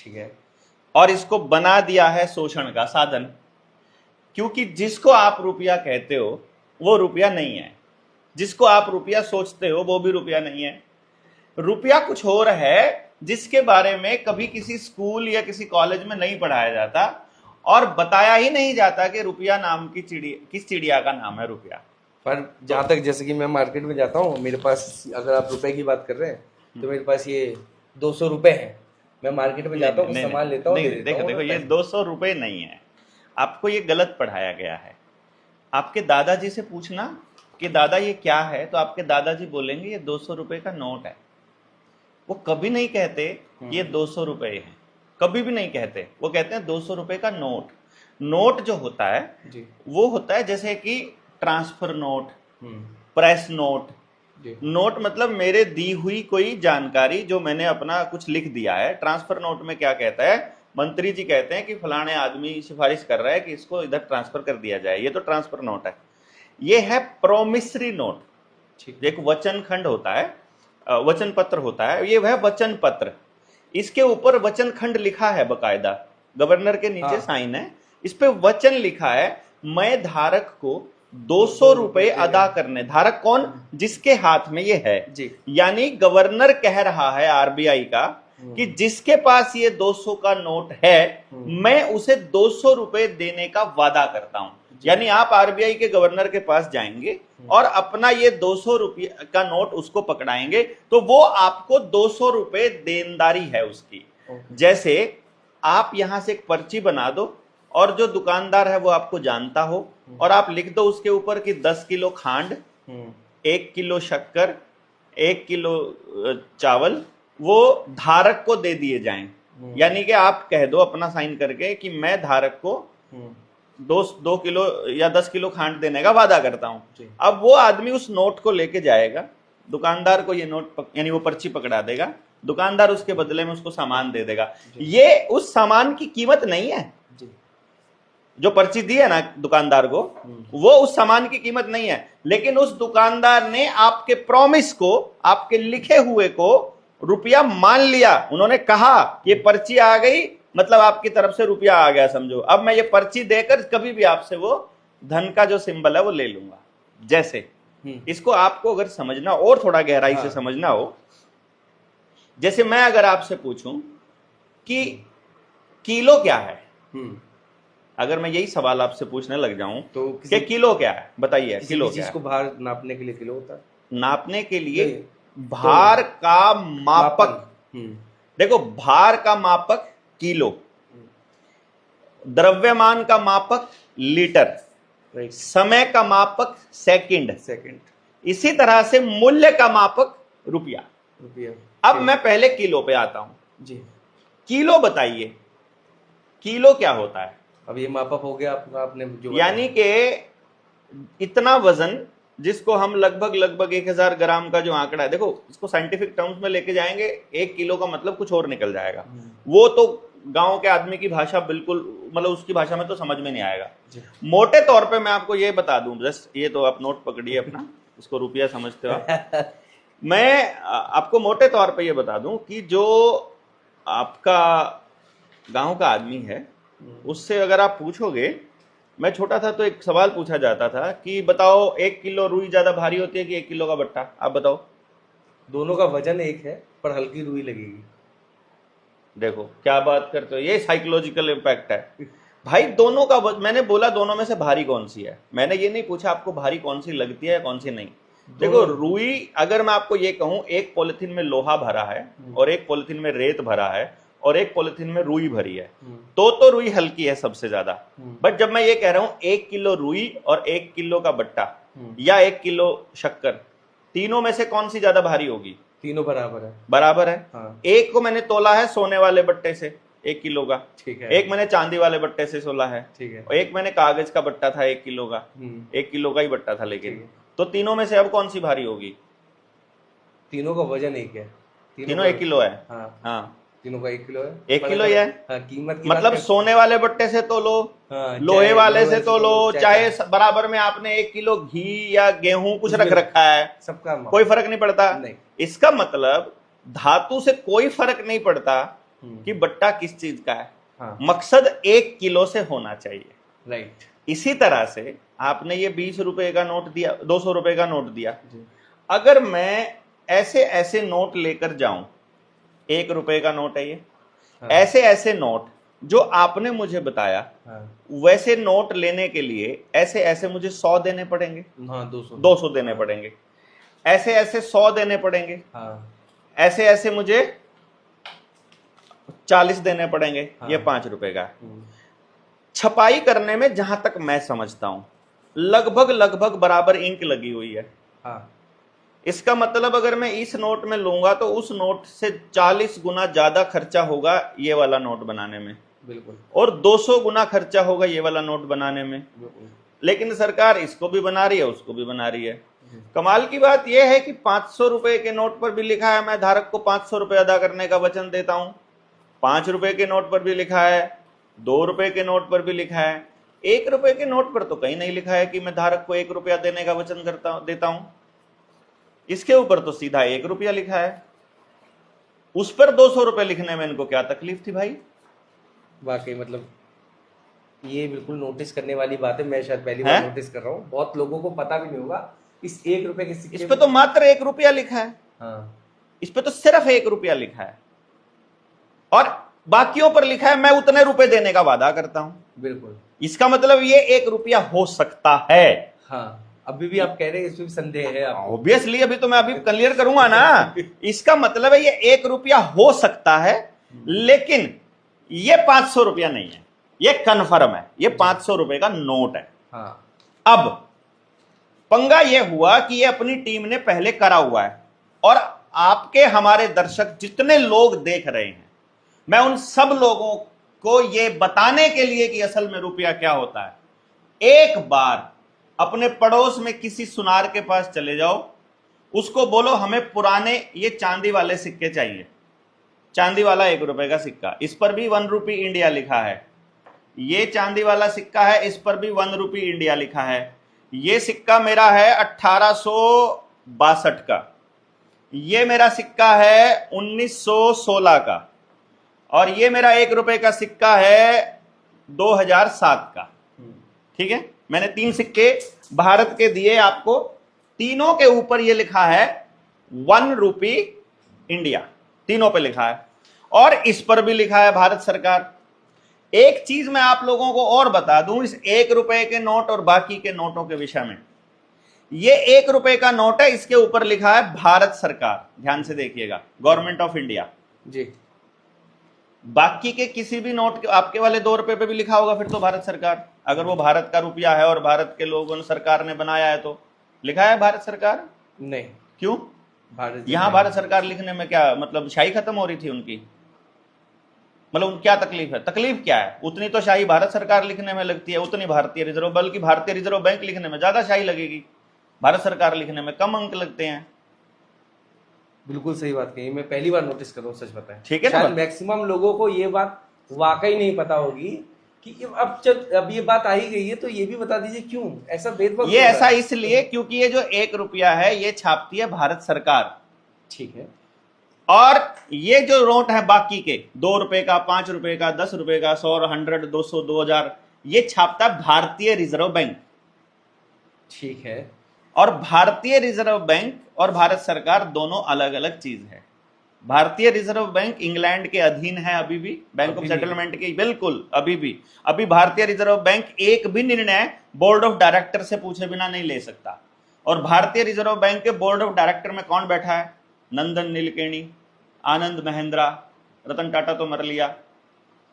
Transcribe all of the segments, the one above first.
ठीक है। और इसको बना दिया है शोषण का साधन, क्योंकि जिसको आप रुपया कहते हो वो रुपया नहीं है, जिसको आप रुपया सोचते हो वो भी रुपया नहीं है। रुपया कुछ और है जिसके बारे में कभी किसी स्कूल या किसी कॉलेज में नहीं पढ़ाया जाता और बताया ही नहीं जाता कि रुपया नाम की चिड़िया, किस चिड़िया का नाम है रुपया। पर जहाँ तक जैसे कि मैं मार्केट में जाता हूँ, मेरे पास अगर आप रुपए की बात कर रहे हैं तो मेरे पास ये 200 रुपए है। मैं मार्केट में जाता हूँ, सामान लेता हूँ, देखो देखो, ये 200 रुपए नहीं है, आपको ये गलत पढ़ाया गया है। आपके दादाजी से पूछना कि दादा ये क्या है, तो आपके दादाजी बोलेंगे ये 200 रुपए का नोट है। वो कभी नहीं कहते ये 200 रुपए है, कभी भी नहीं कहते। वो कहते हैं 200 रुपए का नोट। नोट जो होता है जी। वो होता है जैसे कि transfer note, press note. Note मतलब मेरे दी हुई कोई जानकारी जो मैंने अपना कुछ लिख दिया है। ट्रांसफर नोट में क्या कहता है, मंत्री जी कहते हैं कि फलाने आदमी सिफारिश कर रहा है कि इसको इधर ट्रांसफर कर दिया जाए, ये तो ट्रांसफर नोट है। ये है प्रोमिसरी नोट, एक वचन खंड होता है, वचन पत्र होता है, ये वह वचन पत्र। इसके ऊपर वचन खंड लिखा है बकायदा, गवर्नर के नीचे साइन है, इस पे वचन लिखा है मैं धारक को 200 रुपए अदा करने। धारक कौन, जिसके हाथ में ये है जी। यानी गवर्नर कह रहा है आरबीआई का कि जिसके पास ये 200 का नोट है मैं उसे 200 रुपए देने का वादा करता हूं। यानी आप आरबीआई के गवर्नर के पास जाएंगे और अपना ये 200 रुपये का नोट उसको पकड़ाएंगे तो वो आपको 200 रुपए देनदारी है उसकी। जैसे आप यहां से एक पर्ची बना दो और जो दुकानदार है वो आपको जानता हो और आप लिख दो उसके ऊपर कि 10 किलो खांड, 1 किलो शक्कर, 1 किलो चावल वो धारक को दे दिए जाएं। यानी कि आप कह दो अपना साइन करके कि मैं धारक को 2 किलो या 10 किलो खांड देने का वादा करता हूं। अब वो आदमी उस नोट को लेके जाएगा, दुकानदार को ये नोट यानी वो पर्ची पकड़ा देगा, दुकानदार उसके बदले में उसको सामान दे देगा। ये उस सामान की कीमत नहीं है, जो पर्ची दी है ना दुकानदार को, वो उस सामान की कीमत नहीं है, लेकिन उस दुकानदार ने आपके प्रॉमिस को, आपके लिखे हुए को रुपया मान लिया। उन्होंने कहा ये पर्ची आ गई मतलब आपकी तरफ से रुपया आ गया समझो, अब मैं ये पर्ची देकर कभी भी आपसे वो धन का जो सिंबल है वो ले लूंगा। जैसे इसको आपको अगर समझना और थोड़ा गहराई से समझना हो, जैसे मैं अगर आपसे पूछूं कि किलो क्या है, अगर मैं यही सवाल आपसे पूछने लग जाऊं तो कि किलो क्या है, बताइए किलो क्या है? को भार नापने के लिए किलो होता है। नापने के लिए भार का मापक, देखो भार का मापक किलो, द्रव्यमान का मापक लीटर, समय का मापक सेकंड, इसी तरह से मूल्य का मापक रुपया। अब मैं पहले किलो पे आता हूं जी। किलो बताइए, किलो क्या होता है? अब ये मापक हो गया आपने जो, यानी कि इतना वजन जिसको हम लगभग 1000 ग्राम का जो आंकड़ा है, देखो इसको साइंटिफिक टर्म्स में लेके जाएंगे 1 किलो का मतलब कुछ और निकल जाएगा। वो तो गांव के आदमी की भाषा बिल्कुल, मतलब उसकी भाषा में तो समझ में नहीं आएगा। मोटे तौर पे मैं आपको ये बता दूं, जस्ट ये तो आप नोट पकड़िए अपना, इसको रुपया समझते हो। मैं आपको मोटे तौर पे ये बता दूं कि जो आपका गांव का आदमी है उससे अगर आप पूछोगे, मैं छोटा था तो एक सवाल पूछा जाता था कि बताओ 1 किलो रुई ज्यादा भारी होती है कि 1 किलो का बट्टा, आप बताओ। दोनों का वजन एक है पर हल्की रुई लगेगी। देखो क्या बात करते हो, ये साइकोलॉजिकल इंपैक्ट है भाई। दोनों का मैंने बोला दोनों में से भारी कौन सी है, मैंने ये नहीं पूछा आपको भारी कौन सी लगती है या कौन सी नहीं। देखो रुई, अगर मैं आपको ये कहूं एक पॉलिथीन में लोहा भरा है और एक पॉलिथीन में रेत भरा है और एक पॉलिथीन में रुई भरी है, तो रुई हल्की है सबसे ज्यादा। बट जब मैं ये कह रहा हूं 1 किलो रुई और 1 किलो का बट्टा या 1 किलो शक्कर, तीनों में से कौन सी ज्यादा भारी होगी? तीनों बराबर है। बराबर है। हाँ। एक को मैंने तोला है सोने वाले बट्टे से 1 किलो का, ठीक है। एक मैंने चांदी वाले बट्टे से तोला है, ठीक है। और एक मैंने कागज का बट्टा था 1 किलो का, 1 किलो का ही बट्टा था, लेकिन तो तीनों में से अब कौन सी भारी होगी? तीनों का वजन एक है, तीनों 1 किलो है। हाँ, तीनों का 1 किलो है, 1 किलो ही है। कीमत मतलब सोने वाले बट्टे से तो लो, लोहे वाले से तो लो, चाहे बराबर में आपने 1 किलो घी या गेहूं कुछ रख रखा है, सबका कोई फर्क नहीं पड़ता। नहीं। इसका मतलब धातु से कोई फर्क नहीं पड़ता कि बट्टा किस चीज का है। हाँ। मकसद 1 किलो से होना चाहिए। राइट। इसी तरह से आपने ये 20 रुपए का नोट दिया, 200 रुपए का नोट दिया, जी। अगर मैं ऐसे ऐसे नोट लेकर जाऊं, 1 रुपए का नोट है ये, हाँ। ऐसे ऐसे नोट जो आपने मुझे बताया, हाँ। वैसे नोट लेने के लिए ऐसे ऐसे मुझे 100 देने पड़ेंगे, हाँ 200 200 देने पड़ेंगे, ऐसे ऐसे 100 देने पड़ेंगे, हाँ। ऐसे ऐसे मुझे 40 देने पड़ेंगे। हाँ। ये 5 रुपए का है। छपाई करने में जहां तक मैं समझता हूं लगभग लगभग बराबर इंक लगी हुई है। हाँ। इसका मतलब अगर मैं इस नोट में लूंगा तो उस नोट से 40 गुना ज्यादा खर्चा होगा ये वाला नोट बनाने में, बिल्कुल, और 200 गुना खर्चा होगा ये वाला नोट बनाने में। बिल्कुल। लेकिन सरकार इसको भी बना रही है, उसको भी बना रही है। कमाल की बात यह है कि 500 रुपए के नोट पर भी लिखा है मैं धारक को 500 रुपए अदा करने का वचन देता हूं। 5 रुपए के नोट पर भी लिखा है, 2 रुपए के नोट पर भी लिखा है। 1 रुपए के नोट पर तो कहीं नहीं लिखा है कि मैं धारक को 1 रुपया देने का वचन देता हूं। इसके ऊपर तो सीधा 1 रुपया लिखा है। उस पर 200 रुपए लिखने में इनको क्या तकलीफ थी भाई? वाकई मतलब ये बिल्कुल नोटिस करने वाली बात है। मैं शायद पहली बार नोटिस कर रहा हूँ, बहुत लोगों को पता भी नहीं होगा इस 1 रुपए के सिक्के। इस पे तो मात्र 1 रुपया लिखा है। हाँ। इस पे तो सिर्फ 1 रुपया लिखा है, और बाकियों पर लिखा है मैं उतने रुपए देने का वादा करता हूं। बिल्कुल। इसका मतलब ये 1 रुपया हो सकता है। हाँ, अभी भी आप कह रहे हैं इसमें भी संदेह है आपको। ऑब्वियसली अभी तो मैं अभी क्लियर करूंगा ना। इसका मतलब है ये 1 रुपया हो सकता है, लेकिन ये 500 रुपया नहीं है, ये कन्फर्म है, ये 500 रुपए का नोट है। हाँ। अब पंगा ये हुआ कि ये अपनी टीम ने पहले करा हुआ है, और आपके हमारे दर्शक जितने लोग देख रहे हैं, मैं उन सब लोगों को ये बताने के लिए कि असल में रुपया क्या होता है, एक बार अपने पड़ोस में किसी सुनार के पास चले जाओ, उसको बोलो हमें पुराने ये चांदी वाले सिक्के चाहिए, चांदी वाला 1 रुपए का सिक्का, इस पर भी 1 रुपी इंडिया लिखा है। ये चांदी वाला सिक्का है, इस पर भी 1 रुपी इंडिया लिखा है। ये सिक्का मेरा है 1862 का, ये मेरा सिक्का है 1916 का, और ये मेरा 1 रुपए का सिक्का है 2007 का। ठीक है, मैंने 3 सिक्के भारत के दिए आपको, तीनों के ऊपर ये लिखा है 1 रुपी इंडिया, तीनों पे लिखा है, और इस पर भी लिखा है भारत सरकार। एक चीज मैं आप लोगों को और बता दूं इस 1 रुपए के नोट और बाकी के नोटों के विषय में। ये 1 रुपए का नोट है, इसके ऊपर लिखा है भारत सरकार, ध्यान से देखिएगा, गवर्नमेंट ऑफ इंडिया जी। बाकी के किसी भी नोट, आपके वाले 2 रुपए पे भी लिखा होगा फिर तो भारत सरकार। अगर वो भारत का रुपया है और भारत के लोगों ने, सरकार ने बनाया है, तो लिखा है भारत सरकार। नहीं, क्यों? भारत यहां भारत सरकार लिखने में क्या मतलब शाही खत्म हो रही थी उनकी? मतलब क्या तकलीफ है? तकलीफ क्या है? उतनी तो शाही भारत सरकार लिखने में लगती है, उतनी भारतीय रिजर्व, बल्कि भारतीय रिजर्व बैंक लिखने में ज्यादा शाही लगेगी, भारत सरकार लिखने में कम अंक लगते हैं। बिल्कुल सही बात कही, मैं पहली बार नोटिस कर रहा हूँ, सच बताएं। ठीक है ना? मैक्सिमम लोगों को ये बात वाकई नहीं पता होगी कि अब ये बात आ ही गई है, तो ये भी बता दीजिए क्यों ऐसा भेदभाव। ये ऐसा इसलिए क्योंकि ये जो 1 रुपया है ये छापती है भारत सरकार। ठीक है। और ये जो नोट है बाकी के 2 रुपए का, 5 रुपए का, 10 रुपए का, 100, 100, 200, 2000, ये छापता भारतीय रिजर्व बैंक। ठीक है। और भारतीय रिजर्व बैंक और भारत सरकार दोनों अलग अलग चीज है। भारतीय रिजर्व बैंक इंग्लैंड के अधीन है अभी भी, बैंक ऑफ सेटलमेंट के, बिल्कुल अभी भी। अभी भारतीय रिजर्व बैंक एक भी निर्णय बोर्ड ऑफ डायरेक्टर से पूछे बिना नहीं ले सकता। और भारतीय रिजर्व बैंक के बोर्ड ऑफ डायरेक्टर में कौन बैठा है? नंदन नीलकेणी, आनंद महिंद्रा, रतन टाटा तो मर लिया,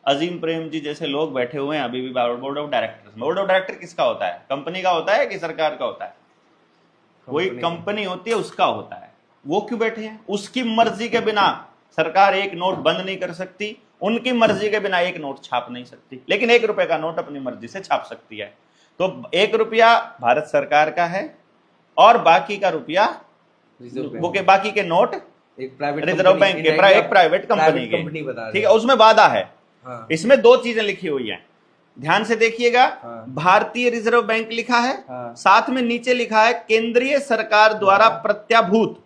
अजीम प्रेम जी जैसे लोग बैठे हुए हैं अभी भी board of director. Board of director किसका होता है? कंपनी का होता है कि सरकार का होता है? कोई कंपनी होती है उसका होता है। वो क्यों बैठे हैं? उसकी मर्जी के बिना सरकार एक नोट बंद नहीं कर सकती, उनकी मर्जी के बिना एक नोट छाप नहीं सकती, लेकिन 1 रुपए का नोट अपनी मर्जी से छाप सकती है। तो 1 रुपया भारत सरकार का है, और बाकी का रुपया वो के बाकी के नोट एक प्राइवेट रिजर्व बैंक के, एक प्राइवेट कंपनी के, ठीक है, उसमें वादा है। हाँ। इसमें 2 चीजें लिखी हुई हैं, ध्यान से देखिएगा। हाँ। भारतीय रिजर्व बैंक लिखा है, हाँ। साथ में नीचे लिखा है केंद्रीय सरकार द्वारा प्रत्याभूत।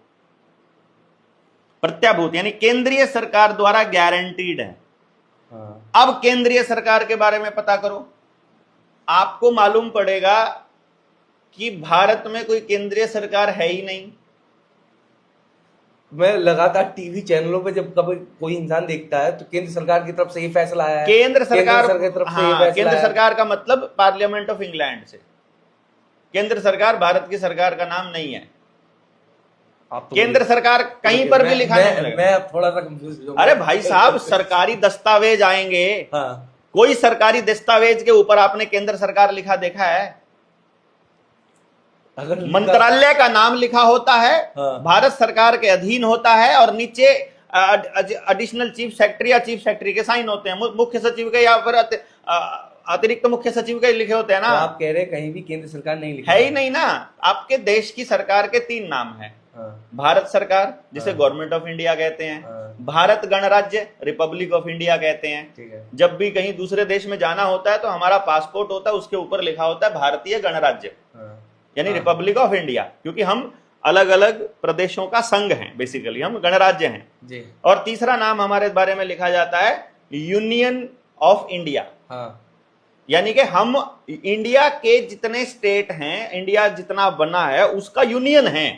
प्रत्याभूत यानी केंद्रीय सरकार द्वारा गारंटीड है। हाँ। अब केंद्रीय सरकार के बारे में पता करो, आपको मालूम पड़ेगा कि भारत में कोई केंद्रीय सरकार है ही नहीं। मैं लगातार टीवी चैनलों पे जब कभी कोई इंसान देखता है तो केंद्र सरकार की तरफ से ये फैसला आया है, केंद्र सरकार की तरफ से ये हाँ, फैसला केंद्र आया है। सरकार का मतलब पार्लियामेंट ऑफ इंग्लैंड से। केंद्र सरकार भारत की सरकार का नाम नहीं है। आप तो केंद्र सरकार कहीं पर भी लिखा नहीं मिलेगा। मैं अब थोड़ा सा कंफ्यूज हूँ। अरे भाई साहब, सरकारी दस्तावेज आएंगे, हाँ। कोई सरकारी दस्तावेज के ऊपर आपने केंद्र सरकार लिखा देखा है? अगर मंत्रालय का नाम लिखा होता है, हाँ। भारत सरकार के अधीन होता है, और नीचे एडिशनल चीफ सेक्रेटरी या चीफ सेक्रेटरी के साइन होते हैं, मुख्य सचिव के या फिर अतिरिक्त मुख्य सचिव के लिखे होते हैं ना। तो आप कह रहे हैं कहीं भी केंद्र सरकार नहीं लिखा है ही नहीं ना। आपके देश की सरकार के 3 नाम हैं। हाँ। भारत सरकार, जिसे गवर्नमेंट ऑफ इंडिया कहते हैं, हाँ। भारत गणराज्य, रिपब्लिक ऑफ इंडिया कहते हैं। ठीक है। जब भी कहीं दूसरे देश में जाना होता है तो हमारा पासपोर्ट होता है, उसके ऊपर लिखा होता है भारतीय गणराज्य, हाँ। यानी रिपब्लिक ऑफ इंडिया, क्योंकि हम अलग अलग प्रदेशों का संघ हैं, बेसिकली हम गणराज्य हैं जी। और तीसरा नाम हमारे बारे में लिखा जाता है यूनियन ऑफ इंडिया। हाँ। यानी कि हम इंडिया के जितने स्टेट हैं, इंडिया जितना बना है उसका यूनियन है,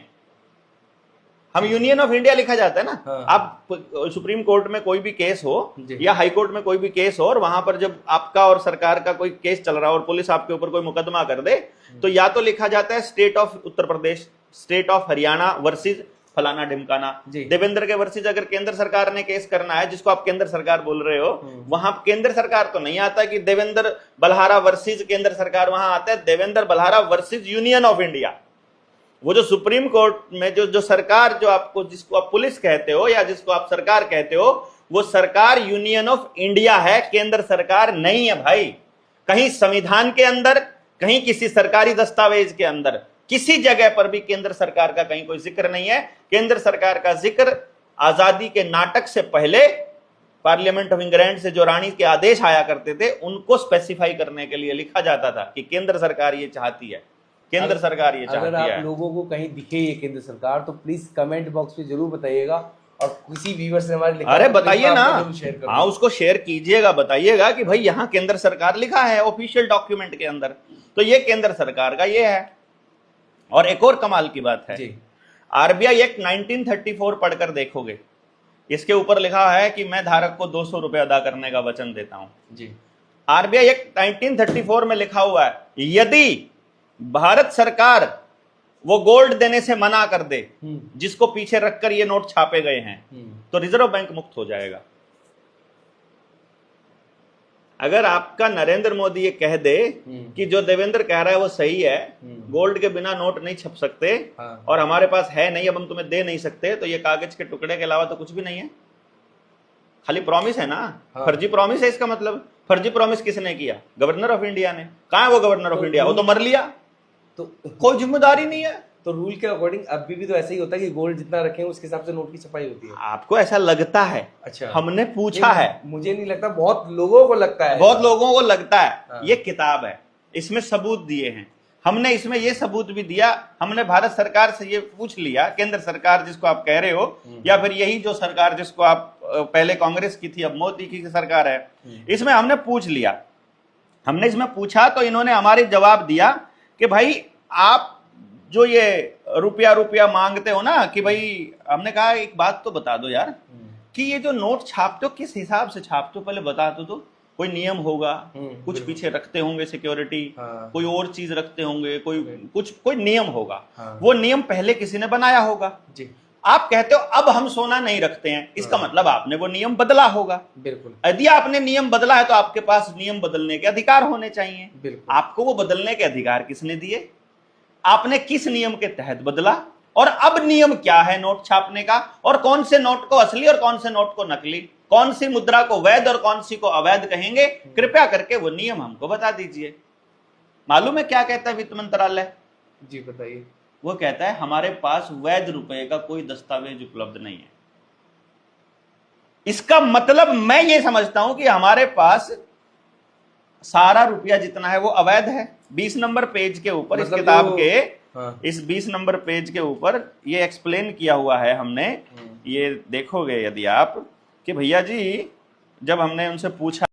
हम यूनियन ऑफ इंडिया लिखा जाता है ना। हाँ। आप सुप्रीम कोर्ट में कोई भी केस हो जी। या हाई कोर्ट में कोई भी केस हो और वहां पर जब आपका और सरकार का कोई केस चल रहा हो और पुलिस आपके ऊपर कोई मुकदमा कर दे तो या तो लिखा जाता है state of Uttar Pradesh, state of Haryana versus फलाना ढिमकाना। जी। देवेंद्र के वर्सेस अगर केंद्र सरकार ने केस करना है, जिसको आप केंद्र सरकार बोल रहे हो, वहां केंद्र सरकार तो नहीं आता कि देवेंद्र बल्हारा वर्सेस केंद्र सरकार, वहां आता है Devendra Balhara versus union of India. वो जो सुप्रीम कोर्ट में जो सरकार, जो आपको जिसको आप पुलिस कहते हो या जिसको आप सरकार कहते हो, वो सरकार यूनियन ऑफ इंडिया है, केंद्र सरकार नहीं है भाई। कहीं संविधान के अंदर, कहीं किसी सरकारी दस्तावेज के अंदर, किसी जगह पर भी केंद्र सरकार का कहीं कोई जिक्र नहीं है। केंद्र सरकार का जिक्र आजादी के नाटक से पहले पार्लियामेंट ऑफ इंग्लैंड से जो रानी के आदेश आया करते थे उनको स्पेसिफाई करने के लिए लिखा जाता था कि केंद्र सरकार ये चाहती है, केंद्र सरकार ये चाहती है। अगर आप लोगों को कहीं दिखे ये केंद्र सरकार तो प्लीज कमेंट बॉक्स में जरूर बताइएगा, और किसी व्यूअर से हमारे अरे बताइए ना, हाँ उसको शेयर कीजिएगा, बताइएगा कि भाई यहाँ केंद्र सरकार लिखा है ऑफिशियल डॉक्यूमेंट के अंदर, तो ये केंद्र सरकार का ये है। और एक और कमाल की बात है, आरबीआई एक्ट 1934 पढ़कर देखोगे, इसके ऊपर लिखा है कि मैं धारक को 200 रुपए अदा करने का वचन देता हूं जी। आरबीआई एक्ट 1934 में लिखा हुआ है, यदि भारत सरकार वो गोल्ड देने से मना कर दे जिसको पीछे रखकर ये नोट छापे गए हैं, तो रिजर्व बैंक मुक्त हो जाएगा। अगर आपका नरेंद्र मोदी ये कह दे कि जो देवेंद्र कह रहा है वो सही है, गोल्ड के बिना नोट नहीं छप सकते, और हमारे पास है नहीं, अब हम तुम्हें दे नहीं सकते, तो ये कागज के टुकड़े के अलावा तो कुछ भी नहीं है, खाली प्रॉमिस है ना। फर्जी प्रॉमिस है इसका मतलब। फर्जी प्रॉमिस किसने किया? गवर्नर ऑफ इंडिया ने। कहां है वो गवर्नर ऑफ इंडिया? वो तो मर लिया, तो कोई जिम्मेदारी नहीं है। तो रूल के अकॉर्डिंग अभी भी तो ऐसा ही होता है कि गोल्ड जितना रखें उसके हिसाब से नोट की छपाई होती है। आपको ऐसा लगता है? अच्छा, हमने पूछा है, मुझे नहीं लगता, बहुत लोगों को लगता है, बहुत लोगों को लगता है। ये किताब है, इसमें सबूत दिए हैं हमने, इसमें ये सबूत भी दिया हमने। भारत सरकार से ये पूछ लिया, केंद्र सरकार जिसको आप कह रहे हो, या फिर यही जो सरकार जिसको आप पहले कांग्रेस की थी अब मोदी की सरकार है, इसमें हमने पूछ लिया। हमने इसमें पूछा तो इन्होंने हमारे जवाब दिया कि भाई आप जो ये रुपया मांगते हो ना, कि भाई, हमने कहा एक बात तो बता दो यार, कि ये जो नोट छापते हो किस हिसाब से छापते हो, पहले बता दो। तो कोई नियम होगा, कुछ पीछे रखते होंगे सिक्योरिटी, कोई और चीज रखते होंगे, कोई नियम होगा, वो नियम पहले किसी ने बनाया होगा जी। आप कहते हो अब हम सोना नहीं रखते हैं, इसका मतलब आपने वो नियम बदला होगा। बिल्कुल। यदि आपने नियम बदला है तो आपके पास नियम बदलने के अधिकार होने चाहिए। बिल्कुल। आपको वो बदलने के अधिकार किसने दिए? आपने किस नियम के तहत बदला? और अब नियम क्या है नोट छापने का, और कौन से नोट को असली और कौन से नोट को नकली, कौन सी मुद्रा को वैध और कौन सी को अवैध कहेंगे, कृपया करके वो नियम हमको बता दीजिए। मालूम है क्या कहता है वित्त मंत्रालय? जी बताइए। वो कहता है हमारे पास वैध रुपए का कोई दस्तावेज उपलब्ध नहीं है। इसका मतलब मैं ये समझता हूं कि हमारे पास सारा रुपया जितना है वो अवैध है। 20 नंबर पेज के ऊपर, मतलब इस किताब के हाँ। इस 20 नंबर पेज के ऊपर ये एक्सप्लेन किया हुआ है हमने, ये देखोगे यदि आप कि भैया जी जब हमने उनसे पूछा